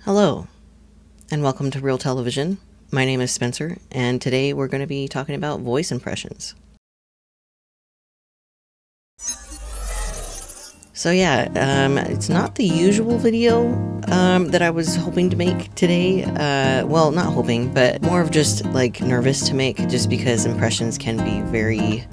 Hello, and welcome to Real Television. My name is Spencer, and today we're going to be talking about voice impressions. So yeah, it's not the usual video that I was hoping to make today. Well, not hoping, but more of just like nervous to make, just because impressions can be very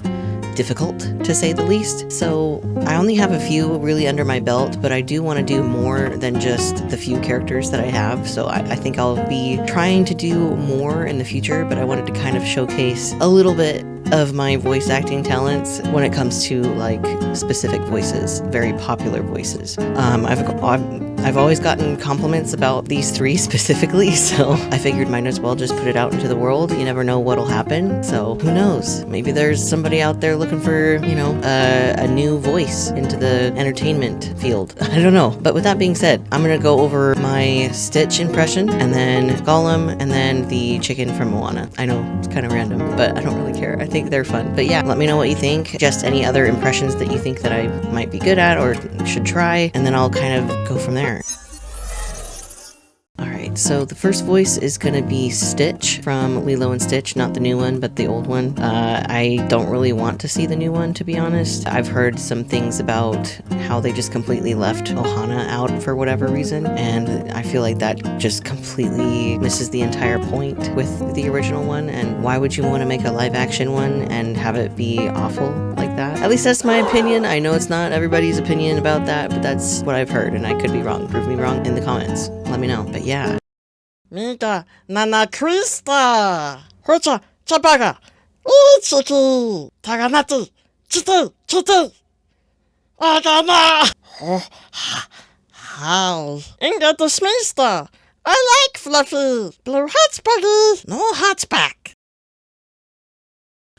difficult, to say the least. So I only have a few really under my belt, but I do want to do more than just the few characters that I have. So I think I'll be trying to do more in the future, but I wanted to kind of showcase a little bit of my voice acting talents when it comes to like specific voices, very popular voices. I've always gotten compliments about these three specifically, so I figured might as well just put it out into the world. You never know what'll happen, so who knows? Maybe there's somebody out there looking for, a new voice into the entertainment field. I don't know. But with that being said, I'm gonna go over my Stitch impression, and then Gollem, and then the chicken from Moana. I know, it's kind of random, but I don't really care. I think they're fun. But yeah, let me know what you think. Just any other impressions that you think that I might be good at or should try, and then I'll kind of go from there. Alright, so the first voice is gonna be Stitch from Lilo and Stitch, not the new one, but the old one. I don't really want to see the new one, to be honest. I've heard some things about how they just completely left Ohana out for whatever reason, and I feel like that just completely misses the entire point with the original one, and why would you want to make a live action one and have it be awful like that? At least that's my opinion. I know it's not everybody's opinion about that, but that's what I've heard, and I could be wrong. Prove me wrong in the comments. Let me know. But yeah. Mika Nana Krista Hocha Chabaga Ichiki Taganati Chiti Agana Hi Inga Dismista. I like Fluffy Blue Hats Buggy No Hats Back.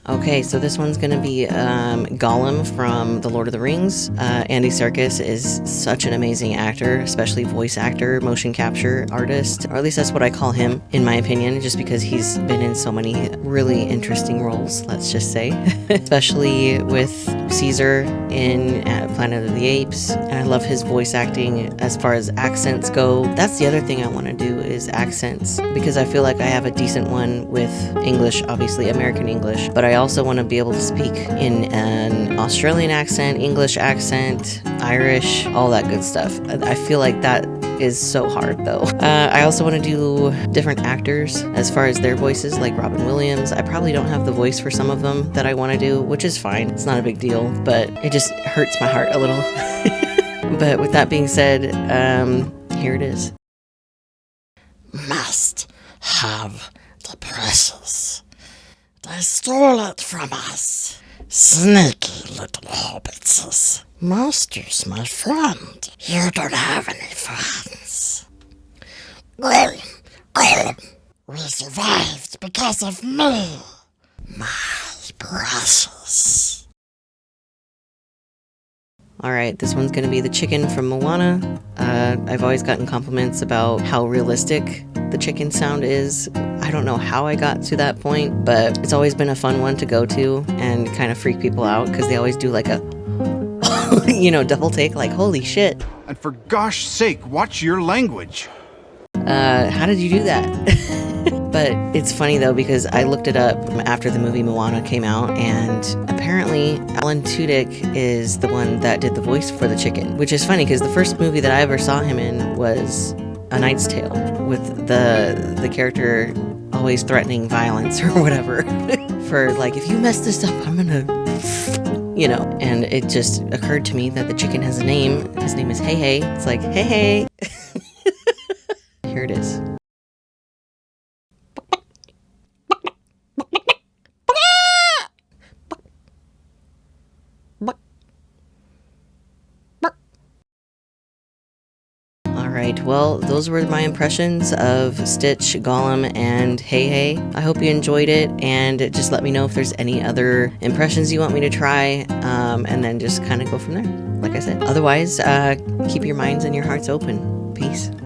Okay, so this one's gonna be Gollum from The Lord of the Rings. Andy Serkis is such an amazing actor, especially voice actor, motion capture artist, or at least that's what I call him, in my opinion, just because he's been in so many really interesting roles, let's just say. Especially with Caesar in Planet of the Apes, and I love his voice acting as far as accents go. That's the other thing I want to do is accents, because I feel like I have a decent one with English, obviously American English, but I also want to be able to speak in an Australian accent, English accent, Irish, all that good stuff. I feel like that is so hard though. I also want to do different actors as far as their voices, like Robin Williams. I probably don't have the voice for some of them that I want to do, which is fine. It's not a big deal, but it just hurts my heart a little. But with that being said, here it is. Must have the precious. They stole it from us. Sneaky little hobbitses. Master's my friend. You don't have any friends. Gollem. We survived because of me. My precious. Alright, this one's gonna be the chicken from Moana. I've always gotten compliments about how realistic the chicken sound is. I don't know how I got to that point, but it's always been a fun one to go to and kind of freak people out, because they always do like a double take, like holy shit. And for gosh sake, watch your language. How did you do that? But it's funny though, because I looked it up after the movie Moana came out, and apparently Alan Tudyk is the one that did the voice for the chicken, which is funny because the first movie that I ever saw him in was A Knight's Tale, with the character always threatening violence or whatever. For like, if you mess this up, I'm gonna, and it just occurred to me that the chicken has a name. His name is Hei Hei. It's like, hey, hey. Here it is. Alright, well, those were my impressions of Stitch, Gollem, and Hei Hei. I hope you enjoyed it, and just let me know if there's any other impressions you want me to try, and then just kind of go from there, like I said. Otherwise, keep your minds and your hearts open. Peace.